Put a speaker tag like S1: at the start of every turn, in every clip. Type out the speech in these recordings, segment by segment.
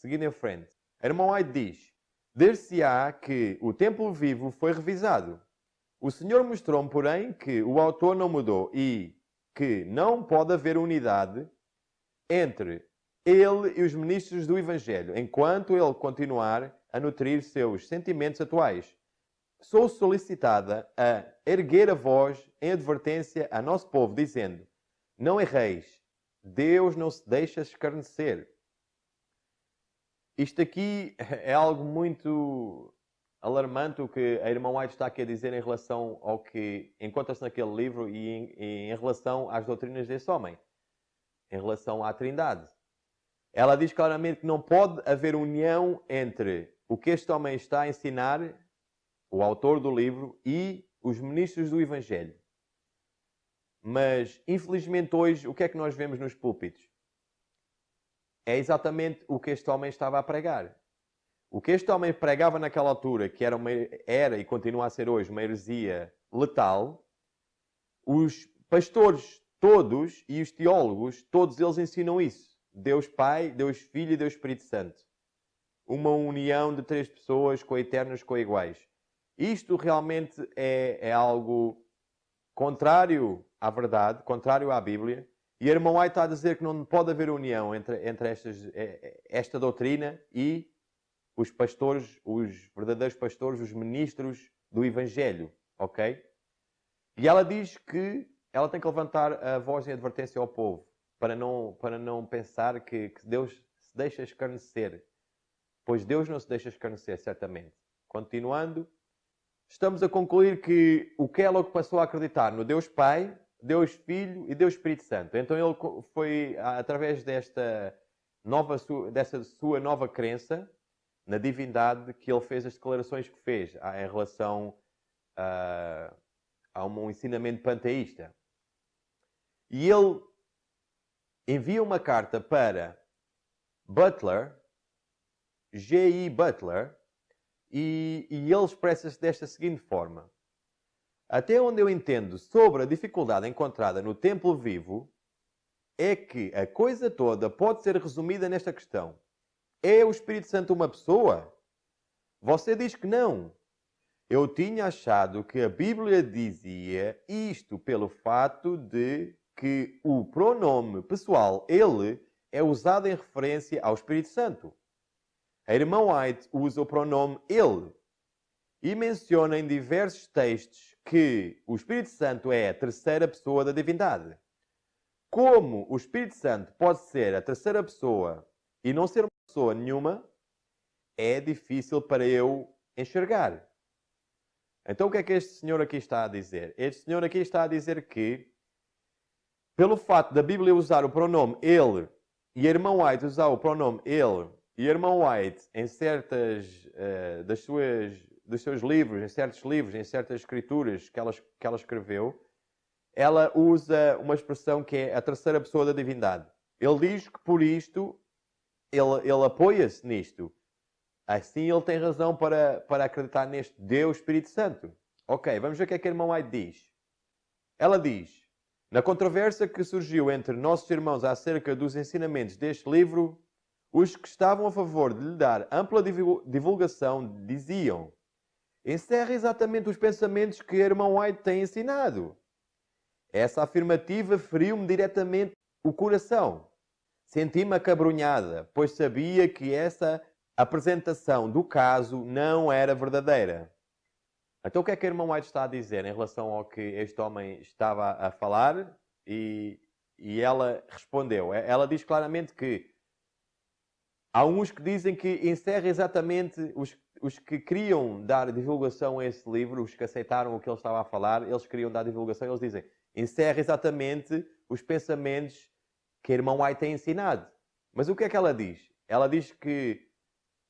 S1: seguindo em frente, a irmã White diz: dir-se-á que o templo vivo foi revisado. O Senhor mostrou-me, porém, que o autor não mudou e que não pode haver unidade entre ele e os ministros do Evangelho, enquanto ele continuar a nutrir seus sentimentos atuais. Sou solicitada a erguer a voz em advertência a nosso povo, dizendo: não erreis, Deus não se deixa escarnecer. Isto aqui é algo muito alarmante o que a irmã White está aqui a dizer em relação ao que encontra-se naquele livro e em relação às doutrinas desse homem, em relação à Trindade. Ela diz claramente que não pode haver união entre o que este homem está a ensinar, o autor do livro, e os ministros do Evangelho. Mas, infelizmente, hoje, o que é que nós vemos nos púlpitos? É exatamente o que este homem estava a pregar. O que este homem pregava naquela altura, que era e continua a ser hoje uma heresia letal, os pastores todos e os teólogos, todos eles ensinam isso. Deus Pai, Deus Filho e Deus Espírito Santo. Uma união de três pessoas coeternas, coiguais. Isto realmente é algo contrário à verdade, contrário à Bíblia. E a irmã White está a dizer que não pode haver união entre esta doutrina e os pastores, os verdadeiros pastores, os ministros do Evangelho. Ok? E ela diz que ela tem que levantar a voz em advertência ao povo para não pensar que Deus se deixa escarnecer. Pois Deus não se deixa escarnecer, certamente. Continuando, estamos a concluir que o Kellogg passou a acreditar no Deus Pai, Deus Filho e Deus Espírito Santo. Então ele foi, através dessa sua nova crença na divindade, que ele fez as declarações que fez em relação a um ensinamento panteísta. E ele envia uma carta para Butler, G.I. Butler, e ele expressa-se desta seguinte forma: até onde eu entendo sobre a dificuldade encontrada no templo vivo, é que a coisa toda pode ser resumida nesta questão: é o Espírito Santo uma pessoa? Você diz que não. Eu tinha achado que a Bíblia dizia isto pelo fato de que o pronome pessoal ele é usado em referência ao Espírito Santo. A irmã White usa o pronome ele e menciona em diversos textos que o Espírito Santo é a terceira pessoa da divindade. Como o Espírito Santo pode ser a terceira pessoa e não ser uma pessoa nenhuma, é difícil para eu enxergar. Então o que é que este senhor aqui está a dizer? Este senhor aqui está a dizer que, pelo fato da Bíblia usar o pronome ele e a irmã White usar o pronome ele, e a irmã White, em certas dos seus livros, em certos livros, em certas escrituras que ela escreveu, ela usa uma expressão que é a terceira pessoa da divindade. Ele diz que por isto, ele apoia-se nisto. Assim ele tem razão para acreditar neste Deus Espírito Santo. Ok, vamos ver o que é que a irmã White diz. Ela diz: na controvérsia que surgiu entre nossos irmãos acerca dos ensinamentos deste livro, os que estavam a favor de lhe dar ampla divulgação diziam: encerra exatamente os pensamentos que a irmã White tem ensinado. Essa afirmativa feriu-me diretamente o coração. Senti-me acabrunhada, pois sabia que essa apresentação do caso não era verdadeira. Então o que é que a irmã White está a dizer em relação ao que este homem estava a falar? E ela respondeu. Ela diz claramente que há uns que dizem que encerra exatamente os que queriam dar divulgação a esse livro, os que aceitaram o que ele estava a falar, eles queriam dar divulgação, eles dizem, encerra exatamente os pensamentos que a irmã White tem ensinado. Mas o que é que ela diz? Ela diz que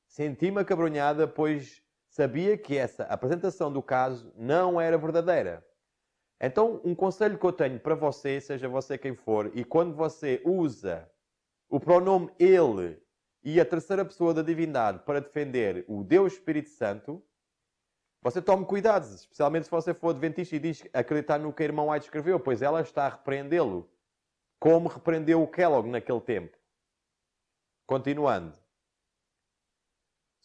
S1: senti-me acabrunhada, pois sabia que essa apresentação do caso não era verdadeira. Então, um conselho que eu tenho para você, seja você quem for, e quando você usa o pronome ele e a terceira pessoa da divindade para defender o Deus Espírito Santo, você tome cuidado, especialmente se você for adventista e diz acreditar no que a irmã White escreveu, pois ela está a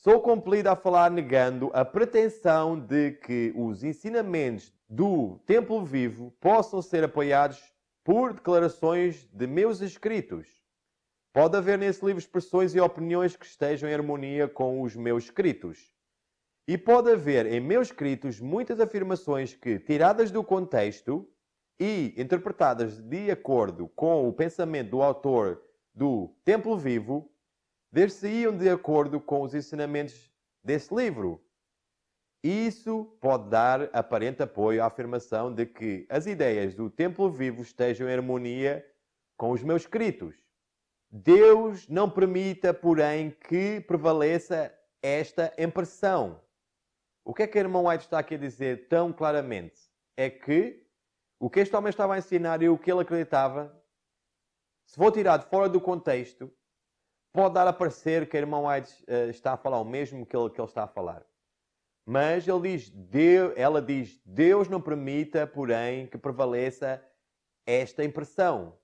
S1: Sou compelido a falar negando a pretensão de que os ensinamentos do Templo Vivo possam ser apoiados por declarações de meus escritos. Pode haver nesse livro expressões e opiniões que estejam em harmonia com os meus escritos. E pode haver em meus escritos muitas afirmações que, tiradas do contexto e interpretadas de acordo com o pensamento do autor do Templo Vivo, ver-se-iam de acordo com os ensinamentos desse livro. Isso pode dar aparente apoio à afirmação de que as ideias do Templo Vivo estejam em harmonia com os meus escritos. Deus não permita, porém, que prevaleça esta impressão. O que é que a irmã White está aqui a dizer tão claramente? É que o que este homem estava a ensinar e o que ele acreditava, se for tirado fora do contexto, pode dar a parecer que a irmã White está a falar o mesmo que ele está a falar. Mas ela diz, Deus não permita, porém, que prevaleça esta impressão.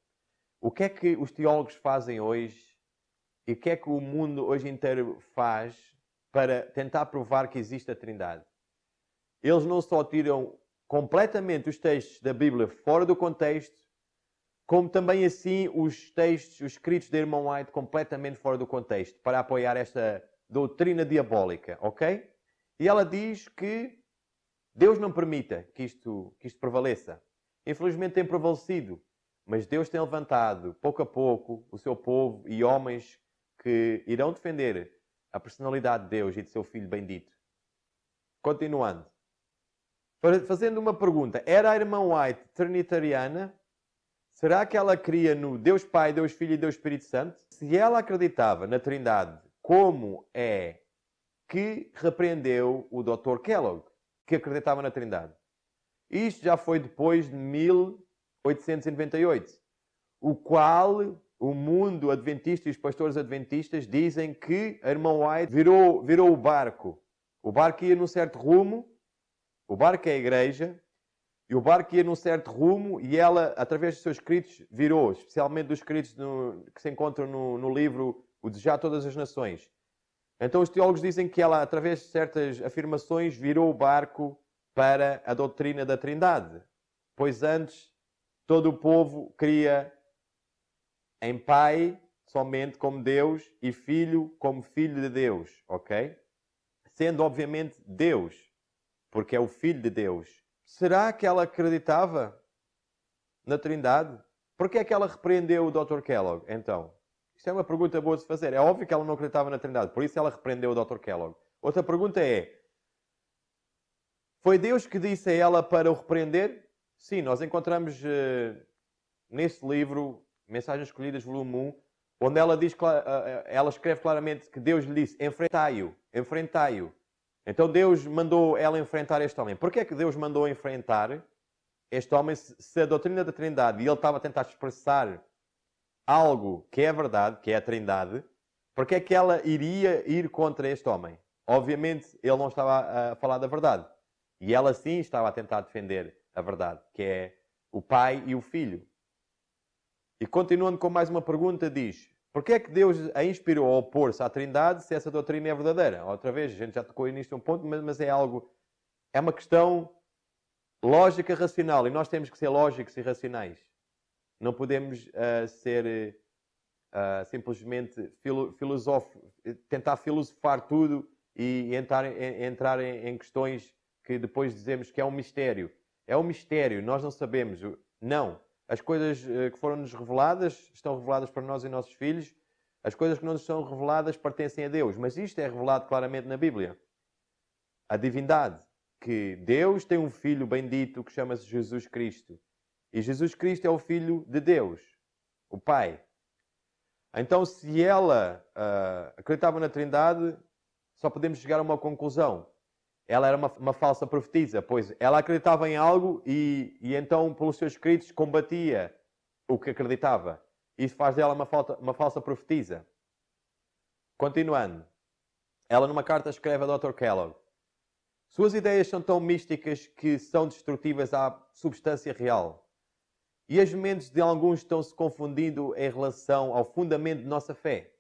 S1: O que é que os teólogos fazem hoje e o que é que o mundo hoje inteiro faz para tentar provar que existe a Trindade? Eles não só tiram completamente os textos da Bíblia fora do contexto, como também assim os textos, os escritos da irmã White completamente fora do contexto, para apoiar esta doutrina diabólica, ok? E ela diz que Deus não permita que isto prevaleça. Infelizmente tem prevalecido. Mas Deus tem levantado, pouco a pouco, o seu povo e homens que irão defender a personalidade de Deus e de seu Filho bendito. Continuando. Fazendo uma pergunta. Era a irmã White trinitariana? Será que ela cria no Deus Pai, Deus Filho e Deus Espírito Santo? Se ela acreditava na Trindade, como é que repreendeu o Dr. Kellogg, que acreditava na Trindade? Isto já foi depois de 1898, o qual o mundo adventista e os pastores adventistas dizem que a irmã White virou o barco. O barco ia num certo rumo, o barco é a igreja, e o barco ia num certo rumo e ela, através dos seus escritos, virou, especialmente dos escritos que se encontram no livro O Desejar Todas as Nações. Então os teólogos dizem que ela, através de certas afirmações, virou o barco para a doutrina da Trindade. Pois antes, todo o povo cria em Pai somente como Deus e Filho como Filho de Deus, ok? Sendo obviamente Deus, porque é o Filho de Deus. Será que ela acreditava na Trindade? Por que é que ela repreendeu o Dr. Kellogg, então? Isto é uma pergunta boa de se fazer. É óbvio que ela não acreditava na Trindade, por isso ela repreendeu o Dr. Kellogg. Outra pergunta é, foi Deus que disse a ela para o repreender? Sim, nós encontramos neste livro, Mensagens Escolhidas, volume 1, onde ela escreve claramente que Deus lhe disse, enfrentai-o, enfrentai-o. Então Deus mandou ela enfrentar este homem. Porquê é que Deus mandou enfrentar este homem se a doutrina da Trindade, e ele estava a tentar expressar algo que é a verdade, que é a Trindade, porquê é que ela iria ir contra este homem? Obviamente ele não estava a falar da verdade. E ela sim estava a tentar defender a verdade, que é o Pai e o Filho. E continuando com mais uma pergunta, diz, porquê é que Deus a inspirou a opor-se à Trindade se essa doutrina é verdadeira? Outra vez, a gente já tocou nisto um ponto, mas é uma questão lógica racional. E nós temos que ser lógicos e racionais. Não podemos ser simplesmente tentar filosofar tudo e entrar em questões que depois dizemos que é um mistério. É um mistério, nós não sabemos. Não. As coisas que foram-nos reveladas estão reveladas para nós e nossos filhos. As coisas que não nos são reveladas pertencem a Deus. Mas isto é revelado claramente na Bíblia. A divindade. Que Deus tem um Filho bendito que chama-se Jesus Cristo. E Jesus Cristo é o Filho de Deus, o Pai. Então, se ela acreditava na Trindade, só podemos chegar a uma conclusão. Ela era uma falsa profetisa, pois ela acreditava em algo e então, pelos seus escritos, combatia o que acreditava. Isso faz dela uma falsa profetisa. Continuando. Ela, numa carta, escreve a Dr. Kellogg. Suas ideias são tão místicas que são destrutivas à substância real. E as mentes de alguns estão-se confundindo em relação ao fundamento de nossa fé.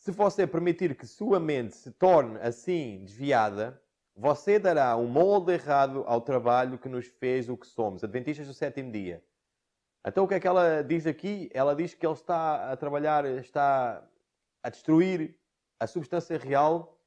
S1: Se você permitir que sua mente se torne assim desviada, você dará um molde errado ao trabalho que nos fez o que somos, adventistas do sétimo dia. Então o que é que ela diz aqui? Ela diz que ele está a trabalhar, está a destruir a substância real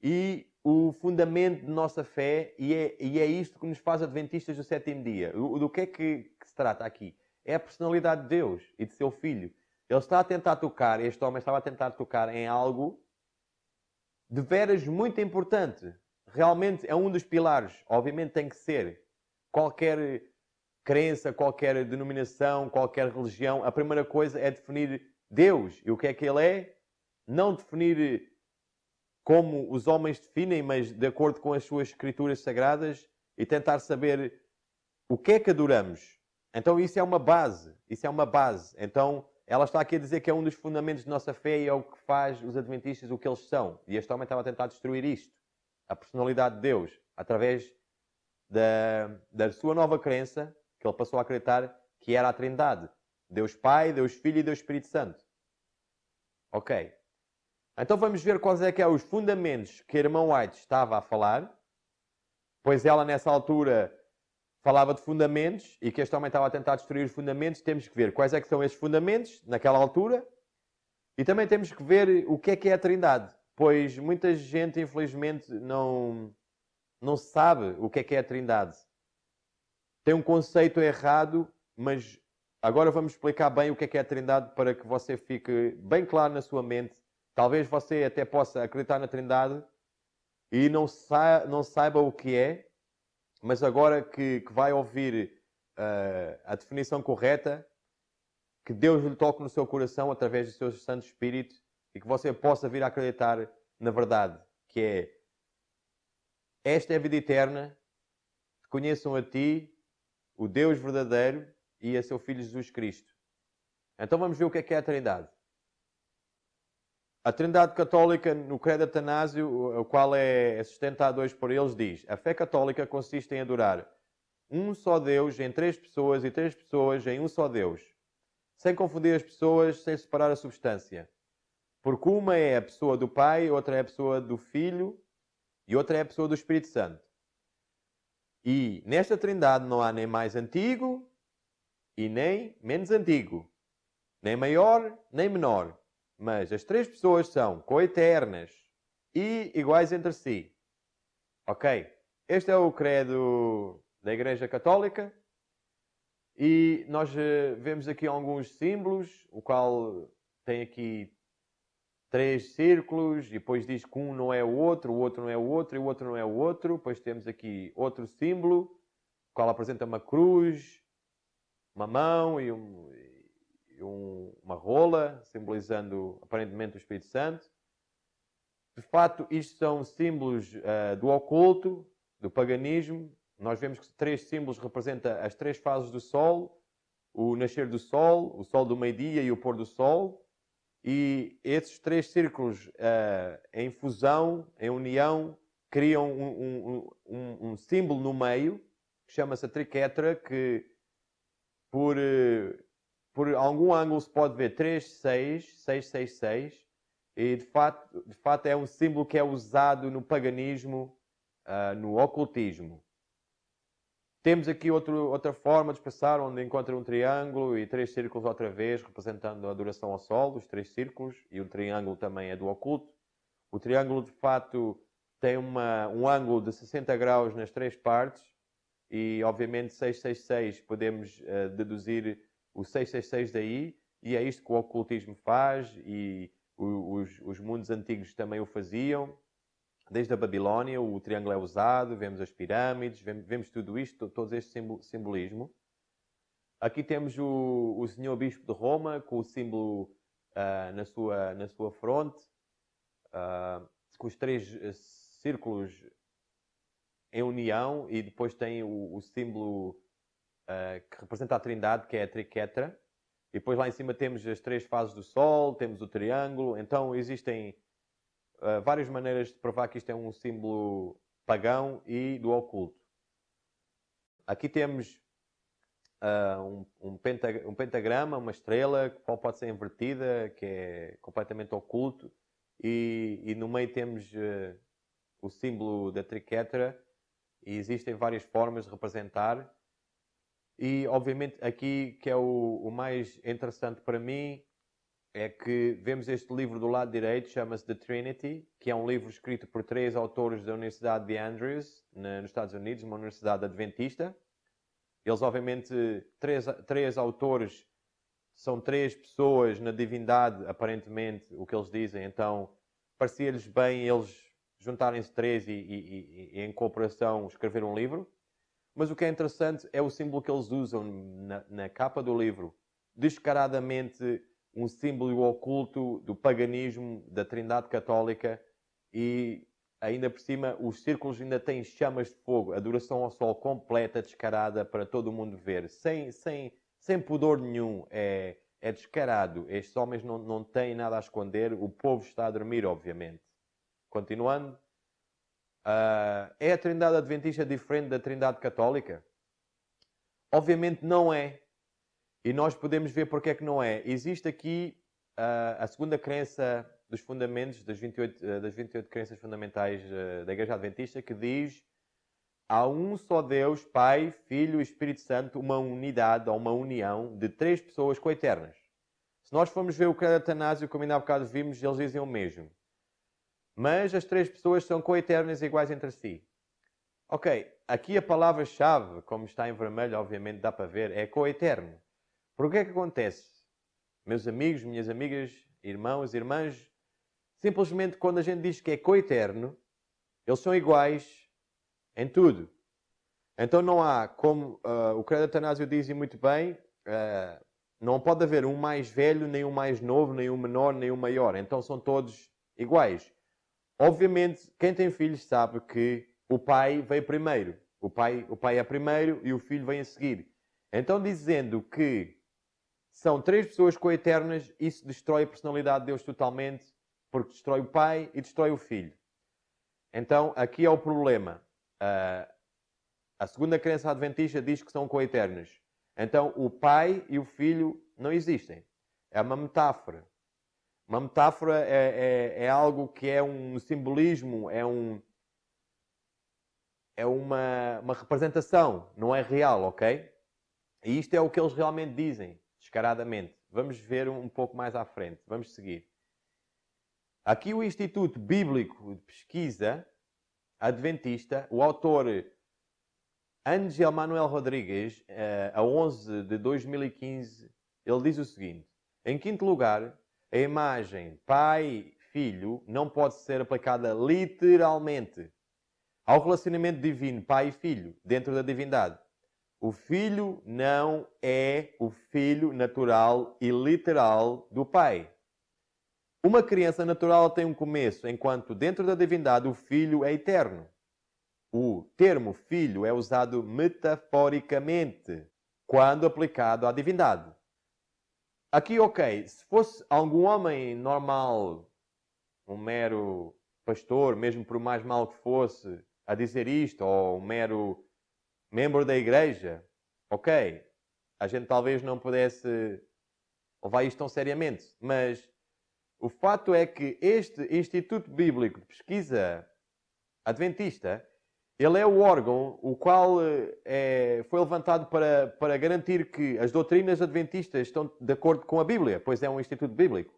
S1: e o fundamento de nossa fé, e é isto que nos faz adventistas do sétimo dia. Do que é que se trata aqui? É a personalidade de Deus e de seu Filho. Ele está a tentar tocar, este homem estava a tentar tocar em algo de veras muito importante. Realmente é um dos pilares. Obviamente tem que ser. Qualquer crença, qualquer denominação, qualquer religião, a primeira coisa é definir Deus. E o que é que Ele é? Não definir como os homens definem, mas de acordo com as suas escrituras sagradas e tentar saber o que é que adoramos. Então isso é uma base. Isso é uma base. Então ela está aqui a dizer que é um dos fundamentos da nossa fé e é o que faz os adventistas o que eles são. E este homem estava a tentar destruir isto. A personalidade de Deus. Através da sua nova crença, que ele passou a acreditar que era a Trindade. Deus Pai, Deus Filho e Deus Espírito Santo. Ok. Então vamos ver quais é que são os fundamentos que a irmã White estava a falar. Pois ela nessa altura falava de fundamentos e que este homem estava a tentar destruir os fundamentos. Temos que ver quais é que são esses fundamentos naquela altura e também temos que ver o que é a Trindade. Pois muita gente, infelizmente, não sabe o que é a Trindade. Tem um conceito errado, mas agora vamos explicar bem o que é a Trindade para que você fique bem claro na sua mente. Talvez você até possa acreditar na Trindade e não saiba o que é, mas agora que vai ouvir a definição correta, que Deus lhe toque no seu coração através do seu Santo Espírito e que você possa vir a acreditar na verdade, que é: esta é a vida eterna, que conheçam a Ti, o Deus verdadeiro, e a seu Filho Jesus Cristo. Então vamos ver o que é a Trindade. A Trindade Católica, no Credo Atanásio, o qual é sustentado hoje por eles, diz: a fé católica consiste em adorar um só Deus em três pessoas e três pessoas em um só Deus, sem confundir as pessoas, sem separar a substância. Porque uma é a pessoa do Pai, outra é a pessoa do Filho e outra é a pessoa do Espírito Santo. E nesta Trindade não há nem mais antigo e nem menos antigo, nem maior nem menor. Mas as três pessoas são coeternas e iguais entre si. Ok? Este é o credo da Igreja Católica. E nós vemos aqui alguns símbolos, o qual tem aqui três círculos, e depois diz que um não é o outro não é o outro, e o outro não é o outro. Depois temos aqui outro símbolo, o qual apresenta uma cruz, uma mão e uma rola, simbolizando aparentemente o Espírito Santo. De fato, isto são símbolos do oculto, do paganismo. Nós vemos que três símbolos representam as três fases do Sol: o nascer do Sol, o Sol do meio-dia e o pôr do Sol. E esses três círculos em fusão, em união, criam um símbolo no meio, que chama-se a triquetra, que por algum ângulo se pode ver 3, 6, 6, 6, 6. E de fato é um símbolo que é usado no paganismo, no ocultismo. Temos aqui outra forma de expressar, onde encontra um triângulo e três círculos outra vez, representando a adoração ao Sol, os três círculos, e o triângulo também é do oculto. O triângulo, de fato, tem um ângulo de 60 graus nas três partes, e obviamente 666 podemos deduzir o 666 daí, e é isto que o ocultismo faz, e os mundos antigos também o faziam. Desde a Babilónia, o triângulo é usado, vemos as pirâmides, vemos tudo isto, todo este simbolismo. Aqui temos o Senhor Bispo de Roma, com o símbolo na sua fronte, com os três círculos em união, e depois tem o símbolo que representa a Trindade, que é a triquetra. E depois lá em cima temos as três fases do Sol, temos o triângulo. Então existem várias maneiras de provar que isto é um símbolo pagão e do oculto. Aqui temos um pentagrama, uma estrela, que pode ser invertida, que é completamente oculto. e no meio temos o símbolo da triquetra, e existem várias formas de representar. E, obviamente, aqui que é o mais interessante para mim é que vemos este livro do lado direito, chama-se The Trinity, que é um livro escrito por 3 autores da Universidade de Andrews, nos Estados Unidos, uma universidade adventista. Eles, obviamente, três autores, são 3 pessoas na divindade, aparentemente, o que eles dizem. Então, parecia-lhes bem eles juntarem-se 3 e em cooperação escrever um livro. Mas o que é interessante é o símbolo que eles usam na capa do livro. Descaradamente um símbolo oculto do paganismo, da Trindade Católica, e ainda por cima os círculos ainda têm chamas de fogo, adoração ao sol completa, descarada, para todo mundo ver, sem pudor nenhum. É descarado. Estes homens não têm nada a esconder, o povo está a dormir, obviamente. Continuando. É a Trindade Adventista diferente da Trindade Católica? Obviamente não é. E nós podemos ver porque é que não é. Existe aqui a segunda crença dos fundamentos, das 28 crenças fundamentais da Igreja Adventista, que diz: há um só Deus, Pai, Filho e Espírito Santo, uma unidade ou uma união de 3 pessoas coeternas. Se nós formos ver o credo Atanásio, como ainda há bocado vimos, eles dizem o mesmo. Mas as 3 pessoas são coeternas e iguais entre si. Ok, aqui a palavra-chave, como está em vermelho, obviamente dá para ver, é coeterno. Por que é que acontece? Meus amigos, minhas amigas, irmãos, irmãs, simplesmente quando a gente diz que é coeterno, eles são iguais em tudo. Então não há, como o credo Atanásio diz muito bem, não pode haver um mais velho, nem um mais novo, nem um menor, nem um maior. Então são todos iguais. Obviamente, quem tem filhos sabe que o pai veio primeiro. O pai é primeiro e o filho vem a seguir. Então, dizendo que são 3 pessoas coeternas, isso destrói a personalidade de Deus totalmente, porque destrói o pai e destrói o filho. Então, aqui é o problema. A segunda crença adventista diz que são coeternos. Então, o pai e o filho não existem. É uma metáfora. Uma metáfora é algo que é um simbolismo, é uma representação, não é real, ok? E isto é o que eles realmente dizem, descaradamente. Vamos ver um pouco mais à frente. Vamos seguir. Aqui o Instituto Bíblico de Pesquisa Adventista, o autor Ángel Manuel Rodrigues, a 11 de 2015, ele diz o seguinte: em quinto lugar, a imagem pai-filho não pode ser aplicada literalmente ao relacionamento divino pai e filho dentro da divindade. O filho não é o filho natural e literal do pai. Uma criança natural tem um começo, enquanto dentro da divindade o filho é eterno. O termo filho é usado metaforicamente quando aplicado à divindade. Aqui, ok, se fosse algum homem normal, um mero pastor, mesmo por mais mal que fosse, a dizer isto, ou um mero membro da igreja, ok, a gente talvez não pudesse levar isto tão seriamente, mas o fato é que este Instituto Bíblico de Pesquisa Adventista, ele é o órgão o qual foi levantado para garantir que as doutrinas adventistas estão de acordo com a Bíblia, pois é um instituto bíblico.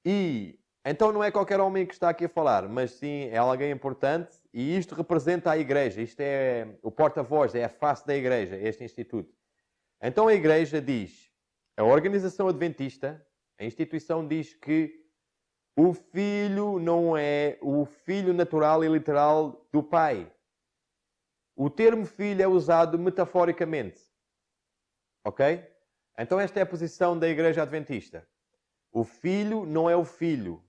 S1: E então não é qualquer homem que está aqui a falar, mas sim é alguém importante, e isto representa a igreja. Isto é o porta-voz, é a face da igreja, este instituto. Então a igreja diz, a organização adventista, a instituição diz que o filho não é o filho natural e literal do pai. O termo filho é usado metaforicamente. Ok? Então esta é a posição da igreja adventista. O filho não é o filho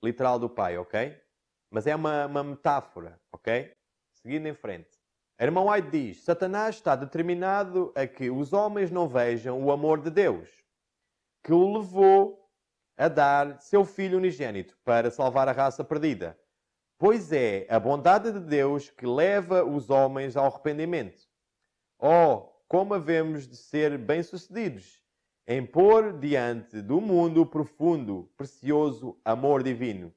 S1: literal do pai, ok? Mas é uma metáfora, ok? Seguindo em frente. A irmã White diz: Satanás está determinado a que os homens não vejam o amor de Deus, que o levou a dar seu filho unigênito para salvar a raça perdida. Pois é a bondade de Deus que leva os homens ao arrependimento. Oh, como havemos de ser bem-sucedidos em pôr diante do mundo o profundo, precioso amor divino.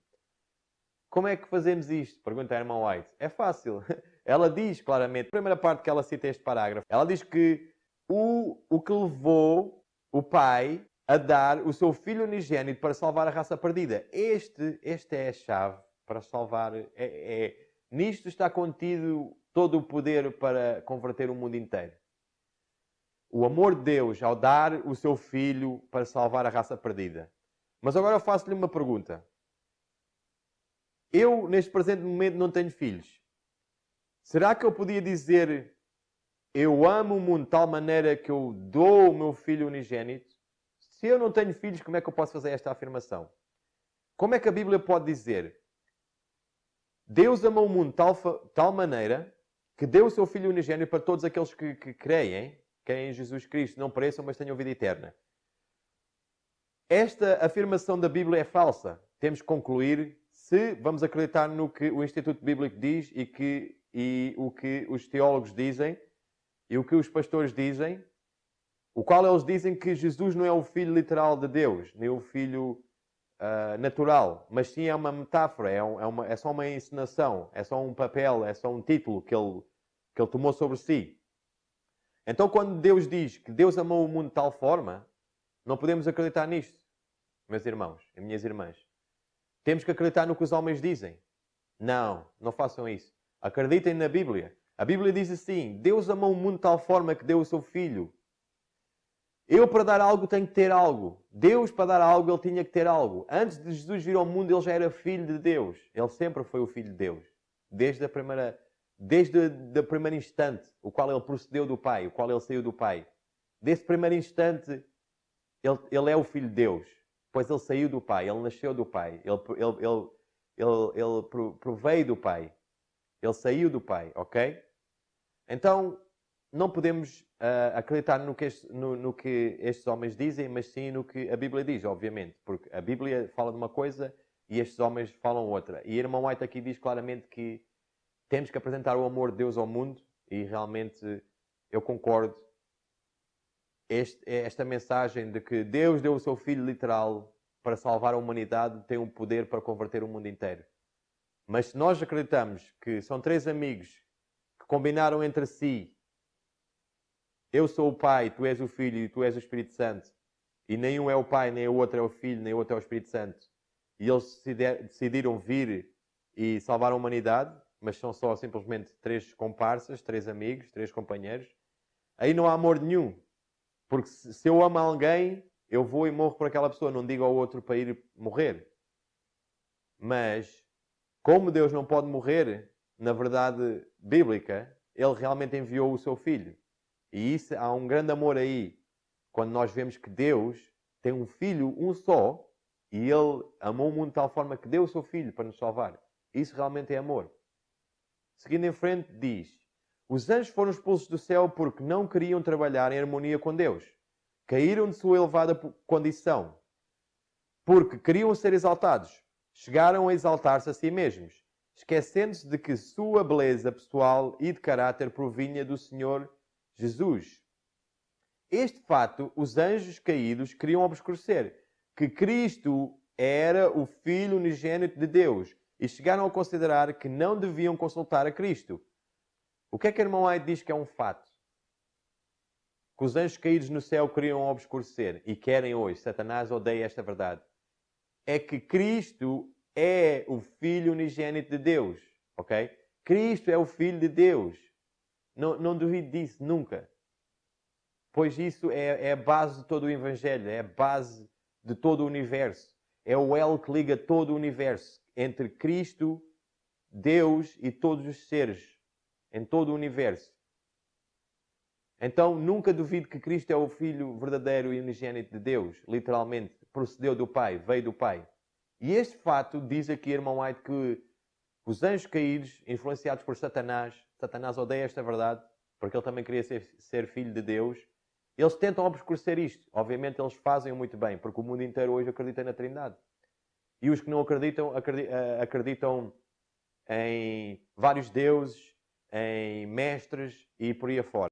S1: Como é que fazemos isto? Pergunta a irmã White. É fácil. Ela diz claramente, a primeira parte que ela cita este parágrafo, ela diz que o que levou o pai a dar o seu filho unigênito para salvar a raça perdida. Esta é a chave para salvar. Nisto está contido todo o poder para converter o mundo inteiro. O amor de Deus ao dar o seu filho para salvar a raça perdida. Mas agora eu faço-lhe uma pergunta. Eu, neste presente momento, não tenho filhos. Será que eu podia dizer eu amo o mundo de tal maneira que eu dou o meu filho unigênito? Se eu não tenho filhos, como é que eu posso fazer esta afirmação? Como é que a Bíblia pode dizer Deus amou o mundo de tal maneira que deu o seu filho unigênito para todos aqueles que creem em Jesus Cristo, não pereçam, mas tenham vida eterna? Esta afirmação da Bíblia é falsa. Temos que concluir se vamos acreditar no que o Instituto Bíblico diz e o que os teólogos dizem e o que os pastores dizem, o qual eles dizem que Jesus não é o Filho literal de Deus, nem o Filho natural, mas sim é uma metáfora, é só uma encenação, é só um papel, é só um título que ele tomou sobre si. Então, quando Deus diz que Deus amou o mundo de tal forma, não podemos acreditar nisto, meus irmãos e minhas irmãs. Temos que acreditar no que os homens dizem. Não, não façam isso. Acreditem na Bíblia. A Bíblia diz assim, Deus amou o mundo de tal forma que deu o seu Filho. Eu, para dar algo, tenho que ter algo. Deus, para dar algo, ele tinha que ter algo. Antes de Jesus vir ao mundo, ele já era Filho de Deus. Ele sempre foi o Filho de Deus. Desde o primeiro instante, o qual ele procedeu do Pai, o qual ele saiu do Pai. Desse primeiro instante, ele é o Filho de Deus. Pois ele saiu do Pai, ele nasceu do Pai. Ele proveio do Pai. Ele saiu do Pai, ok? Então, não podemos acreditar no que estes homens dizem, mas sim no que a Bíblia diz, obviamente. Porque a Bíblia fala de uma coisa e estes homens falam outra. E a irmã White aqui diz claramente que temos que apresentar o amor de Deus ao mundo e realmente eu concordo. Esta mensagem de que Deus deu o seu Filho literal para salvar a humanidade tem um poder para converter o mundo inteiro. Mas se nós acreditamos que são três amigos que combinaram entre si, eu sou o Pai, tu és o Filho e tu és o Espírito Santo, e nenhum é o Pai, nem o outro é o Filho, nem o outro é o Espírito Santo, e eles decidiram vir e salvar a humanidade, mas são só simplesmente três comparsas, três amigos, três companheiros, aí não há amor nenhum. Porque se eu amo alguém, eu vou e morro por aquela pessoa, não digo ao outro para ir morrer. Mas, como Deus não pode morrer, na verdade bíblica, Ele realmente enviou o seu Filho. E isso, há um grande amor aí, quando nós vemos que Deus tem um Filho, um só, e Ele amou o mundo de tal forma que deu o seu Filho para nos salvar. Isso realmente é amor. Seguindo em frente, diz: os anjos foram expulsos do céu porque não queriam trabalhar em harmonia com Deus. Caíram de sua elevada condição. Porque queriam ser exaltados. Chegaram a exaltar-se a si mesmos, esquecendo-se de que sua beleza pessoal e de caráter provinha do Senhor Jesus. Este fato, os anjos caídos queriam obscurecer, que Cristo era o Filho unigênito de Deus, e chegaram a considerar que não deviam consultar a Cristo. O que é que a irmã White diz que é um fato? Que os anjos caídos no céu queriam obscurecer e querem hoje. Satanás odeia esta verdade. É que Cristo é o Filho unigênito de Deus. Ok? Cristo é o Filho de Deus. Não duvide disso, nunca. Pois isso é a base de todo o Evangelho. É a base de todo o universo. É o elo que liga todo o universo. Entre Cristo, Deus e todos os seres. Em todo o universo. Então, nunca duvide que Cristo é o Filho verdadeiro e unigênito de Deus. Literalmente, procedeu do Pai, veio do Pai. E este fato, diz aqui irmão White, que os anjos caídos, influenciados por Satanás odeia esta verdade, porque ele também queria ser filho de Deus. Eles tentam obscurecer isto. Obviamente, eles fazem muito bem, porque o mundo inteiro hoje acredita na Trindade. E os que não acreditam, acreditam em vários deuses, em mestres e por aí afora.